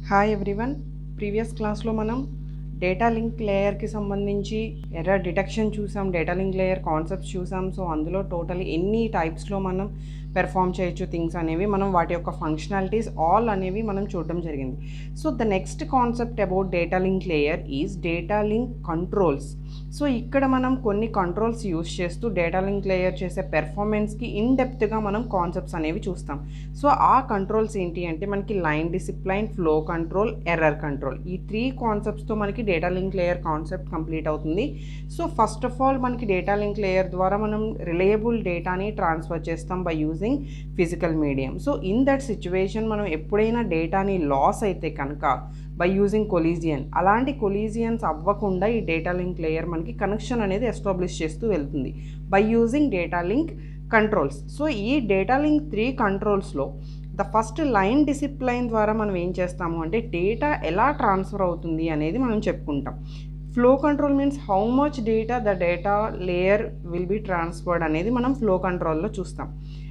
Hi everyone. Previous క్లాస్లో మనం data link లేయర్కి సంబంధించి ఎర్రర్ డిటెక్షన్ చూసాం, డేటా లింక్ లేయర్ కాన్సెప్ట్స్ చూసాం. సో అందులో టోటల్ ఎన్ని టైప్స్లో మనం పెర్ఫామ్ చేయొచ్చు థింగ్స్ అనేవి, మనం వాటి యొక్క ఫంక్షనాలిటీస్ ఆల్ అనేవి మనం చూడడం జరిగింది. So the next concept about data link layer is data link controls. So ఇక్కడ మనం కొన్ని కంట్రోల్స్ యూస్ చేస్తూ డేటా లింక్ లేయర్ చేసే పెర్ఫార్మెన్స్కి ఇన్ డెప్త్గా మనం కాన్సెప్ట్స్ అనేవి చూస్తాం. సో ఆ కంట్రోల్స్ ఏంటి అంటే మనకి line discipline, flow control, error control, ఈ 3 కాన్సెప్ట్స్తో మనకి data link layer concept complete అవుతుంది. సో ఫస్ట్ ఆఫ్ ఆల్ మనకి డేటా లింక్ లేయర్ ద్వారా మనం రిలయబుల్ డేటాని ట్రాన్స్ఫర్ చేస్తాం by using physical medium. So in that situation మనం ఎప్పుడైనా డేటాని లాస్ అయితే కనుక బై యూజింగ్ కొలీజియన్, అలాంటి కొలీజియన్స్ అవ్వకుండా ఈ డేటా లింక్ లేయర్ మనకి కనెక్షన్ అనేది ఎస్టాబ్లిష్ చేస్తూ వెళ్తుంది by using data link controls. So ఈ డేటా లింక్ 3 కంట్రోల్స్లో ద ఫస్ట్ లైన్ డిసిప్లైన్ ద్వారా మనం ఏం చేస్తాము అంటే డేటా ఎలా ట్రాన్స్ఫర్ అవుతుంది అనేది మనం చెప్పుకుంటాం. Flow control means how much data the data layer will be transferred అనేది మనం ఫ్లో కంట్రోల్లో చూస్తాం.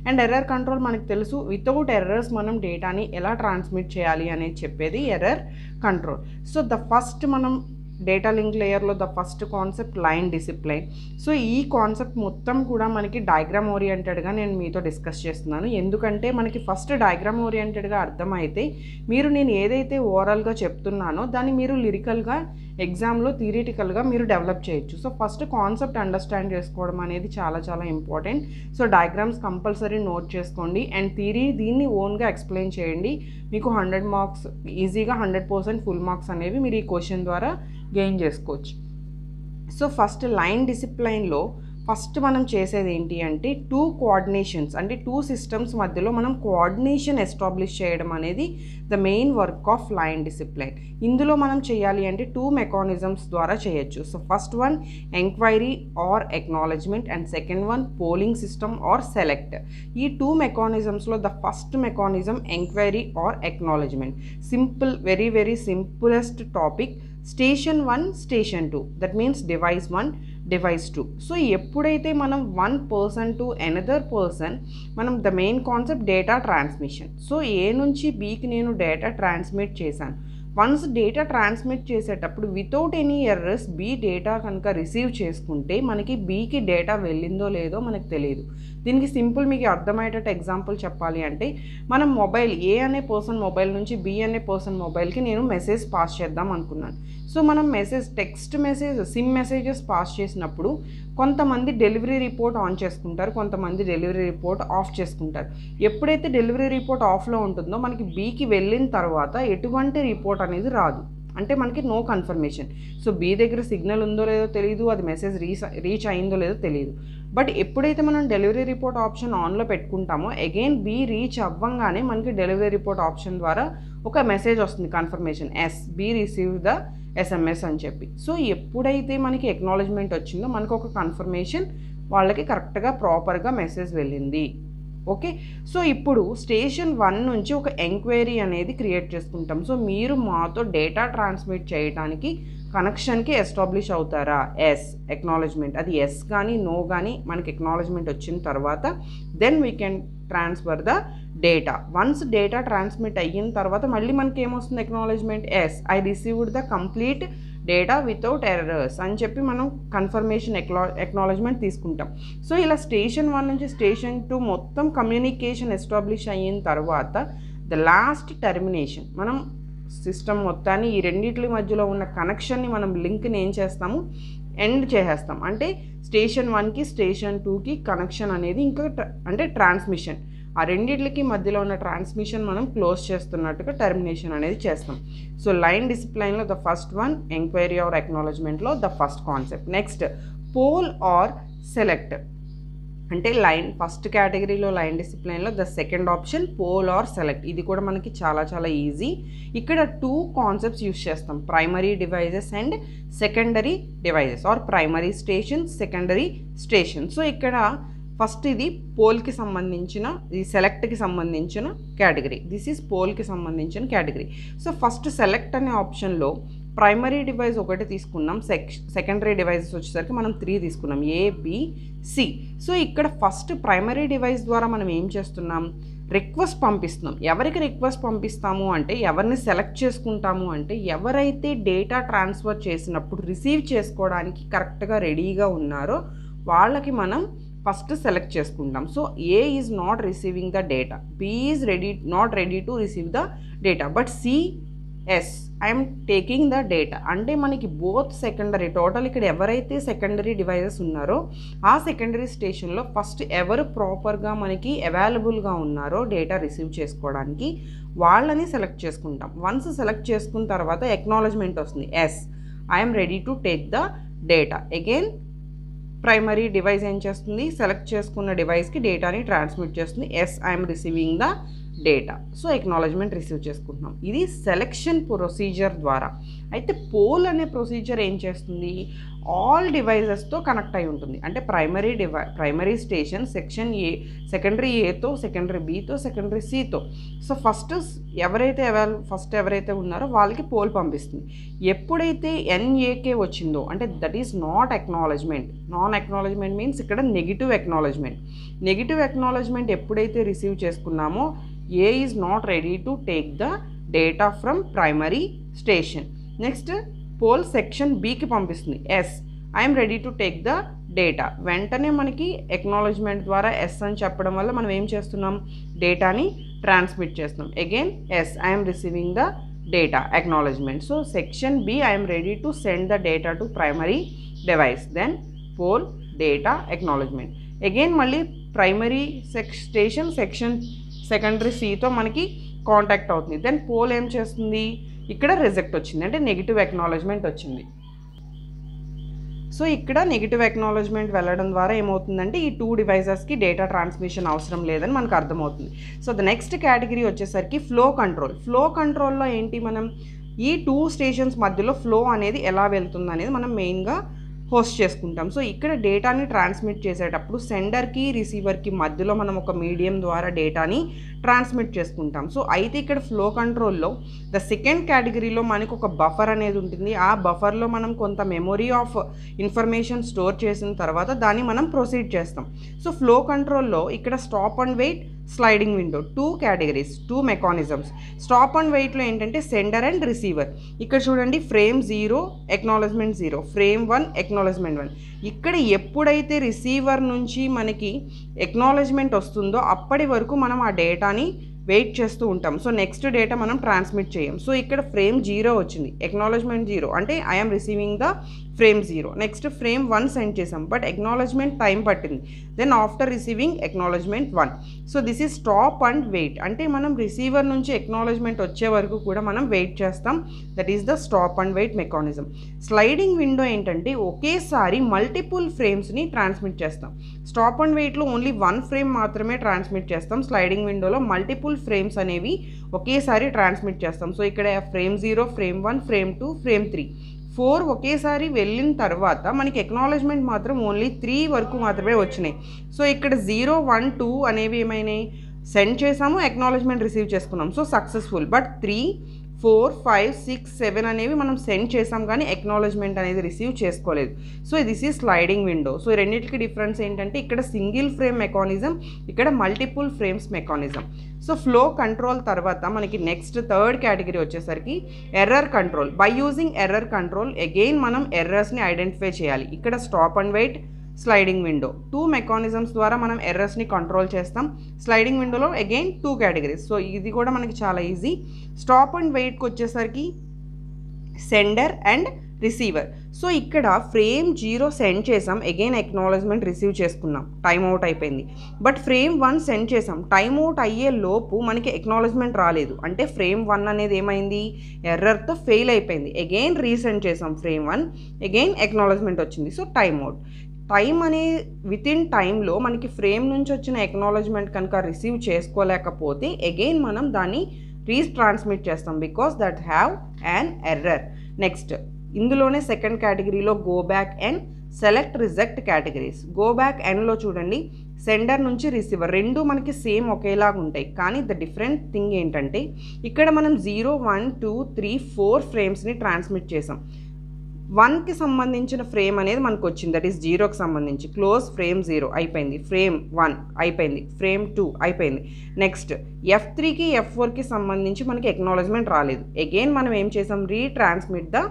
అండ్ ఎర్రర్ కంట్రోల్ మనకు తెలుసు, వితౌట్ ఎర్రర్స్ మనం డేటాని ఎలా ట్రాన్స్మిట్ చేయాలి అనేది చెప్పేది error control. So the first మనం డేటా లింక్ లేయర్లో the first concept line discipline. So ఈ కాన్సెప్ట్ మొత్తం కూడా మనకి డయాగ్రామ్ ఓరియంటెడ్గా నేను మీతో డిస్కస్ చేస్తున్నాను. ఎందుకంటే మనకి ఫస్ట్ డయాగ్రామ్ ఓరియంటెడ్గా అర్థమైతే మీరు నేను ఏదైతే ఓవరాల్గా చెప్తున్నానో దాన్ని మీరు లిరికల్గా ఎగ్జామ్లో థియరిటికల్గా మీరు డెవలప్ చేయొచ్చు. సో ఫస్ట్ కాన్సెప్ట్ అండర్స్టాండ్ చేసుకోవడం అనేది చాలా చాలా important. So diagrams compulsory note చేసుకోండి అండ్ థియరీ దీన్ని ఓన్గా ఎక్స్ప్లెయిన్ చేయండి. మీకు 100 మార్క్స్ ఈజీగా 100% ఫుల్ మార్క్స్ అనేవి మీరు ఈ క్వశ్చన్ ద్వారా గెయిన్ చేసుకోవచ్చు. సో ఫస్ట్ లైన్ డిసిప్లైన్లో ఫస్ట్ మనం చేసేది ఏంటి అంటే 2 కోఆర్డినేషన్స్ అంటే 2 సిస్టమ్స్ మధ్యలో మనం కోఆర్డినేషన్ ఎస్టాబ్లిష్ చేయడం అనేది the main work of line discipline. ఇందులో మనం చేయాలి అంటే 2 మెకానిజమ్స్ ద్వారా చేయొచ్చు. So first one enquiry or acknowledgement and second one polling system or select. ఈ 2 మెకానిజమ్స్లో the first mechanism enquiry or acknowledgement. Simple, very very simplest topic. Station 1, station 2, that means device 1, device 2. So ఎప్పుడైతే మనం one person to another person, మనం the main concept data transmission. So ఏ నుంచి బీకి నేను data transmit చేశాను. Once data transmit చేసేటప్పుడు without any errors B data కనుక receive చేసుకుంటే మనకి బీకి డేటా వెళ్ళిందో లేదో మనకు తెలియదు. దీనికి సింపుల్ మీకు అర్థమయ్యేటట్టు ఎగ్జాంపుల్ చెప్పాలి అంటే మనం మొబైల్ ఏ అనే పర్సన్ మొబైల్ నుంచి బి అనే పర్సన్ మొబైల్కి నేను మెసేజ్ పాస్ చేద్దాం అనుకున్నాను. సో మనం message, text message, SIM messages pass చేసినప్పుడు కొంతమంది డెలివరీ రిపోర్ట్ ఆన్ చేసుకుంటారు, కొంతమంది డెలివరీ రిపోర్ట్ ఆఫ్ చేసుకుంటారు. ఎప్పుడైతే డెలివరీ రిపోర్ట్ ఆఫ్లో ఉంటుందో మనకి బీకి వెళ్ళిన తర్వాత ఎటువంటి రిపోర్ట్ అనేది రాదు, అంటే మనకి నో కన్ఫర్మేషన్. సో బీ దగ్గర సిగ్నల్ ఉందో లేదో తెలియదు, అది మెసేజ్ రీచ్ అయిందో లేదో తెలియదు. బట్ ఎప్పుడైతే మనం డెలివరీ రిపోర్ట్ ఆప్షన్ ఆన్లో పెట్టుకుంటామో అగైన్ బీ రీచ్ అవ్వంగానే మనకి డెలివరీ రిపోర్ట్ ఆప్షన్ ద్వారా ఒక మెసేజ్ వస్తుంది, confirmation, S B receive the SMS అని చెప్పి. సో ఎప్పుడైతే మనకి ఎక్నాలజ్మెంట్ వచ్చిందో మనకు ఒక కన్ఫర్మేషన్ వాళ్ళకి కరెక్ట్గా ప్రాపర్గా మెసేజ్ వెళ్ళింది. ఓకే, సో ఇప్పుడు స్టేషన్ 1 నుంచి ఒక ఎంక్వైరీ అనేది క్రియేట్ చేసుకుంటాం. సో మీరు మాతో డేటా ట్రాన్స్మిట్ చేయడానికి కనెక్షన్కి ఎస్టాబ్లిష్ అవుతారా? Yes, acknowledgement. అది ఎస్ కానీ నో కానీ మనకి ఎక్నాలజ్మెంట్ వచ్చిన తర్వాత then we can transfer the data. Once data transmit అయిన తర్వాత మళ్ళీ మనకి ఏమొస్తుంది? Acknowledgement, yes I received the complete data without errors అని చెప్పి మనం కన్ఫర్మేషన్ ఎక్నాలజ్మెంట్ తీసుకుంటాం. సో ఇలా స్టేషన్ 1 నుంచి స్టేషన్ 2 మొత్తం కమ్యూనికేషన్ ఎస్టాబ్లిష్ అయిన తర్వాత ద లాస్ట్ టర్మినేషన్, మనం సిస్టమ్ మొత్తాన్ని ఈ రెండింటి మధ్యలో ఉన్న కనెక్షన్ని మనం లింక్ని ఏం చేస్తాము? ఎండ్ చేసేస్తాం. అంటే స్టేషన్ 1కి స్టేషన్ 2కి కనెక్షన్ అనేది ఇంకా అంటే ట్రాన్స్మిషన్, ఆ రెండింటికి మధ్యలో ఉన్న ట్రాన్స్మిషన్ మనం క్లోజ్ చేస్తున్నట్టుగా టర్మినేషన్ అనేది చేస్తాం. సో లైన్ డిసిప్లైన్లో the first one enquiry or ఎక్నాలజ్మెంట్లో the first concept. Next poll or select. అంటే లైన్ ఫస్ట్ కేటగిరీలో లైన్ డిసిప్లైన్లో the second option poll or select. ఇది కూడా మనకి చాలా చాలా ఈజీ. ఇక్కడ 2 కాన్సెప్ట్స్ యూస్ చేస్తాం, primary devices and secondary devices or primary station, secondary station. So ఇక్కడ ఫస్ట్ ఇది పోల్కి సంబంధించిన, ఇది సెలెక్ట్కి సంబంధించిన కేటగిరీ. దిస్ ఈజ్ పోల్కి సంబంధించిన కేటగిరీ. సో ఫస్ట్ సెలెక్ట్ అనే ఆప్షన్లో ప్రైమరీ డివైస్ ఒకటి తీసుకున్నాం, సెకండరీ డివైసెస్ వచ్చేసరికి మనం 3 తీసుకున్నాం, A, B, C. సో ఇక్కడ ఫస్ట్ ప్రైమరీ డివైస్ ద్వారా మనం ఏం చేస్తున్నాం? రిక్వెస్ట్ పంపిస్తున్నాం. ఎవరికి రిక్వెస్ట్ పంపిస్తాము అంటే, ఎవరిని సెలెక్ట్ చేసుకుంటాము అంటే, ఎవరైతే డేటా ట్రాన్స్ఫర్ చేసినప్పుడు రిసీవ్ చేసుకోవడానికి కరెక్ట్గా రెడీగా ఉన్నారో వాళ్ళకి మనం ఫస్ట్ సెలెక్ట్ చేసుకుంటాం. So A is not receiving the data, B is not ready to receive the data, but C is I'm taking the data. అంటే మనకి బోత్ సెకండరీ, టోటల్ ఇక్కడ ఎవరైతే సెకండరీ డివైజెస్ ఉన్నారో ఆ సెకండరీ స్టేషన్లో ఫస్ట్ ఎవరు ప్రాపర్గా మనకి అవైలబుల్గా ఉన్నారో డేటా రిసీవ్ చేసుకోవడానికి వాళ్ళని సెలెక్ట్ చేసుకుంటాం. వన్స్ సెలెక్ట్ చేసుకున్న తర్వాత ఎక్నాలజ్మెంట్ వస్తుంది, yes I'm ready to take the data. Again primary device ఏం చేస్తుంది, సెలెక్ట్ చేసుకున్న డివైస్కి డేటాని ట్రాన్స్మిట్ చేస్తుంది, yes I'm receiving the data. So acknowledgement receive చేసుకుంటున్నాం. ఇది సెలెక్షన్ ప్రొసీజర్ ద్వారా. అయితే పోల్ అనే ప్రొసీజర్ ఏం చేస్తుంది, ఆల్ డివైజెస్తో కనెక్ట్ అయి ఉంటుంది. అంటే ప్రైమరీ స్టేషన్ సెకండరీ ఏతో, సెకండరీ బితో, సెకండరీ సితో. సో ఎవరైతే ఉన్నారో వాళ్ళకి పోల్ పంపిస్తుంది. ఎప్పుడైతే ఎన్ఏకే వచ్చిందో అంటే that is non acknowledgement means ఇక్కడ నెగిటివ్ ఎక్నాలజ్మెంట్ ఎప్పుడైతే రిసీవ్ చేసుకున్నామో A is not ready to take the data from primary station. Next poll section బికి పంపిస్తుంది, yes I'm ready to take the data. వెంటనే మనకి ఎక్నాలజ్మెంట్ ద్వారా ఎస్ అని చెప్పడం వల్ల మనం ఏం చేస్తున్నాం, డేటాని ట్రాన్స్మిట్ చేస్తున్నాం. Again yes I'm receiving the data, acknowledgement. So section B, I am ready to send the data to primary device. Then pole data acknowledgement. Again మళ్ళీ ప్రైమరీ స్టేషన్ సెక్షన్ సెకండరీ సితో మనకి కాంటాక్ట్ అవుతుంది. Then pole ఏం చేస్తుంది, ఇక్కడ reject వచ్చింది అంటే negative acknowledgement వచ్చింది. So ఇక్కడ నెగిటివ్ ఎక్నాలజ్మెంట్ వెళ్ళడం ద్వారా ఏమవుతుందంటే ఈ 2 డివైజెస్కి డేటా ట్రాన్స్మిషన్ అవసరం లేదని మనకు అర్థమవుతుంది. సో ద నెక్స్ట్ కేటగిరీ వచ్చేసరికి ఫ్లో కంట్రోల్లో ఏంటి, మనం ఈ 2 స్టేషన్స్ మధ్యలో ఫ్లో అనేది ఎలా వెళ్తుంది అనేది మనం మెయిన్గా హోస్ట్ చేసుకుంటాం. సో ఇక్కడ డేటాని ట్రాన్స్మిట్ చేసేటప్పుడు సెండర్కి రిసీవర్కి మధ్యలో మనం ఒక మీడియం ద్వారా డేటాని ట్రాన్స్మిట్ చేసుకుంటాం. సో అయితే ఇక్కడ ఫ్లో కంట్రోల్లో ద సెకండ్ కేటగిరీలో మనకు ఒక బఫర్ అనేది ఉంటుంది. ఆ బఫర్లో మనం కొంత మెమొరీ ఆఫ్ ఇన్ఫర్మేషన్ స్టోర్ చేసిన తర్వాత దాన్ని మనం ప్రొసీడ్ చేస్తాం. సో ఫ్లో కంట్రోల్లో ఇక్కడ stop and wait, sliding window, 2 categories, 2 mechanisms. Stop and వెయిట్లో ఏంటంటే సెండర్ అండ్ రిసీవర్. ఇక్కడ చూడండి ఫ్రేమ్ 0 ఎక్నాలజ్మెంట్ 0, ఫ్రేమ్ 1 ఎక్నాలజ్మెంట్ 1. ఇక్కడ ఎప్పుడైతే రిసీవర్ నుంచి మనకి ఎక్నాలజ్మెంట్ వస్తుందో అప్పటి వరకు మనం ఆ డేటాని వెయిట్ చేస్తూ ఉంటాం. సో నెక్స్ట్ డేటా మనం ట్రాన్స్మిట్ చేయం. సో ఇక్కడ ఫ్రేమ్ 0 వచ్చింది, ఎక్నాలజ్మెంట్ 0 అంటే I'm receiving the frame 0. Next frame 1 send చేసాం బట్ ఎక్నాలజ్మెంట్ టైం పట్టింది. Then after receiving acknowledgement 1. So this is stop and wait. అంటే మనం రిసీవర్ నుంచి ఎక్నాలజ్మెంట్ వచ్చే వరకు కూడా మనం వెయిట్ చేస్తాం. That is the stop and wait mechanism. Sliding window ఏంటంటే ఒకేసారి మల్టిపుల్ ఫ్రేమ్స్ని ట్రాన్స్మిట్ చేస్తాం. స్టాప్ అండ్ వెయిట్లో ఓన్లీ 1 ఫ్రేమ్ మాత్రమే ట్రాన్స్మిట్ చేస్తాం. స్లైడింగ్ విండోలో మల్టిపుల్ ఫ్రేమ్స్ అనేవి ఒకేసారి ట్రాన్స్మిట్ చేస్తాం. సో ఇక్కడ ఫ్రేమ్ 0, ఫ్రేమ్ 1, ఫ్రేమ్ 2, ఫ్రేమ్ 3, 4 ఒకేసారి వెళ్ళిన తర్వాత మనకి ఎక్నాలజ్మెంట్ మాత్రం ఓన్లీ 3 వరకు మాత్రమే వచ్చినాయి. సో ఇక్కడ 0, 1, 2 అనేవి ఏమైనాయి, సెండ్ చేసాము, ఎక్నాలజ్మెంట్ రిసీవ్ చేసుకున్నాం. So successful. బట్ 3, 4, 5, 6, 7 అనేవి మనం సెండ్ చేసాం కానీ ఎక్నాలజ్మెంట్ అనేది రిసీవ్ చేసుకోలేదు. So this is sliding window. So ఈ రెండింటికి డిఫరెన్స్ ఏంటంటే ఇక్కడ సింగిల్ ఫ్రేమ్ మెకానిజం, ఇక్కడ multiple frames mechanism. So flow control తర్వాత మనకి నెక్స్ట్ థర్డ్ కేటగిరీ వచ్చేసరికి error control. By using error control again మనం ఎర్రర్స్ని ఐడెంటిఫై చేయాలి. ఇక్కడ stop and wait, sliding window, 2 mechanisms ద్వారా మనం ఎర్రర్స్ని కంట్రోల్ చేస్తాం. స్లైడింగ్ విండోలో అగైన్ 2 కేటగిరీస్. సో ఇది కూడా మనకి చాలా ఈజీ. స్టాప్ అండ్ వెయిట్కి వచ్చేసరికి సెండర్ అండ్ రిసీవర్. సో ఇక్కడ ఫ్రేమ్ 0 సెండ్ చేసాం, అగైన్ ఎక్నాలజ్మెంట్ రిసీవ్ చేసుకున్నాం, టైమ్ అవుట్ అయిపోయింది. బట్ ఫ్రేమ్ 1 సెండ్ చేసాం, టైమ్ అవుట్ అయ్యే లోపు మనకి ఎక్నాలజ్మెంట్ రాలేదు. అంటే ఫ్రేమ్ 1 అనేది ఏమైంది, ఎర్రర్తో ఫెయిల్ అయిపోయింది. అగైన్ రీసెండ్ చేసాం ఫ్రేమ్ 1, అగైన్ ఎక్నాలజ్మెంట్ వచ్చింది. So time out. టైం అనే వితిన్ టైంలో మనకి ఫ్రేమ్ నుంచి వచ్చిన ఎక్నాలజ్మెంట్ కనుక రిసీవ్ చేసుకోలేకపోతే అగైన్ మనం దాన్ని రీట్రాన్స్మిట్ చేస్తాం because that have an error. Next ఇందులోనే సెకండ్ కేటగిరీలో go back and select reject categories. Go back అండ్లో చూడండి సెండర్ నుంచి రిసీవర్ రెండు మనకి సేమ్ ఒకేలాగా ఉంటాయి. కానీ ద డిఫరెంట్ థింగ్ ఏంటంటే ఇక్కడ మనం 0, 1, 2, 3, 4 ఫ్రేమ్స్ని ట్రాన్స్మిట్ చేసాం. 1కి సంబంధించిన ఫ్రేమ్ అనేది మనకు వచ్చింది, దట్ ఈస్ 0కి సంబంధించి క్లోజ్ ఫ్రేమ్ 0 అయిపోయింది, ఫ్రేమ్ 1 అయిపోయింది, ఫ్రేమ్ 2 అయిపోయింది. నెక్స్ట్ F3కి F4కి సంబంధించి మనకి ఎక్నాలజ్మెంట్ రాలేదు. అగైన్ మనం ఏం చేసాం, retransmit the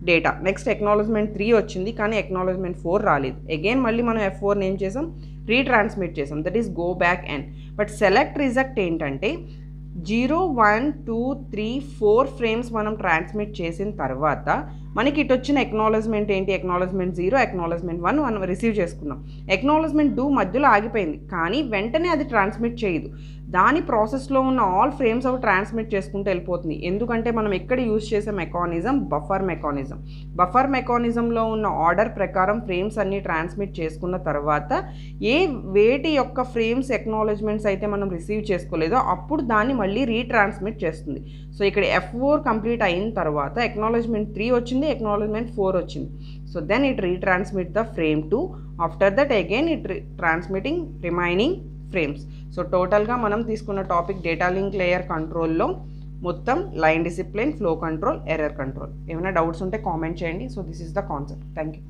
data. Next acknowledgement 3 వచ్చింది కానీ ఎక్నాలజ్మెంట్ 4 రాలేదు. అగైన్ మళ్ళీ మనం F4ని ఏం చేసాం, రీట్రాన్స్మిట్ చేసాం, that is go back N. But select reject ఏంటంటే 0, 1, 2, 3, 4 ఫ్రేమ్స్ మనం ట్రాన్స్మిట్ చేసిన తర్వాత మనకి ఇటు వచ్చిన ఎక్నాలజ్మెంట్ ఏంటి, ఎక్నాలజ్మెంట్ 0, ఎక్నాలజ్మెంట్ 1 మనం రిసీవ్ చేసుకున్నాం. ఎక్నాలజ్మెంట్ 2 మధ్యలో ఆగిపోయింది కానీ వెంటనే అది ట్రాన్స్మిట్ చేయదు. దాని ప్రాసెస్లో ఉన్న ఆల్ ఫ్రేమ్స్ అవి ట్రాన్స్మిట్ చేసుకుంటూ వెళ్ళిపోతుంది. ఎందుకంటే మనం ఎక్కడ యూజ్ చేసే మెకానిజం బఫర్ మెకానిజం. బఫర్ మెకానిజంలో ఉన్న ఆర్డర్ ప్రకారం ఫ్రేమ్స్ అన్నీ ట్రాన్స్మిట్ చేసుకున్న తర్వాత వేటి యొక్క ఫ్రేమ్స్ ఎక్నాలజ్మెంట్స్ అయితే మనం రిసీవ్ చేసుకోలేదో అప్పుడు దాన్ని మళ్ళీ రీట్రాన్స్మిట్ చేస్తుంది. సో ఇక్కడ F4 కంప్లీట్ అయిన తర్వాత ఎక్నాలజ్మెంట్ 3 వచ్చింది, ఎక్నాలజ్మెంట్ 4 వచ్చింది. So then it retransmit the frame 2. After that again it transmitting remaining frames. So టోటల్గా మనం తీసుకున్న టాపిక్ డేటా లింక్ లేయర్ కంట్రోల్లో మొత్తం line discipline, flow control, error control. ఏమైనా డౌట్స్ ఉంటే కామెంట్ చేయండి. So this is the concept. Thank you.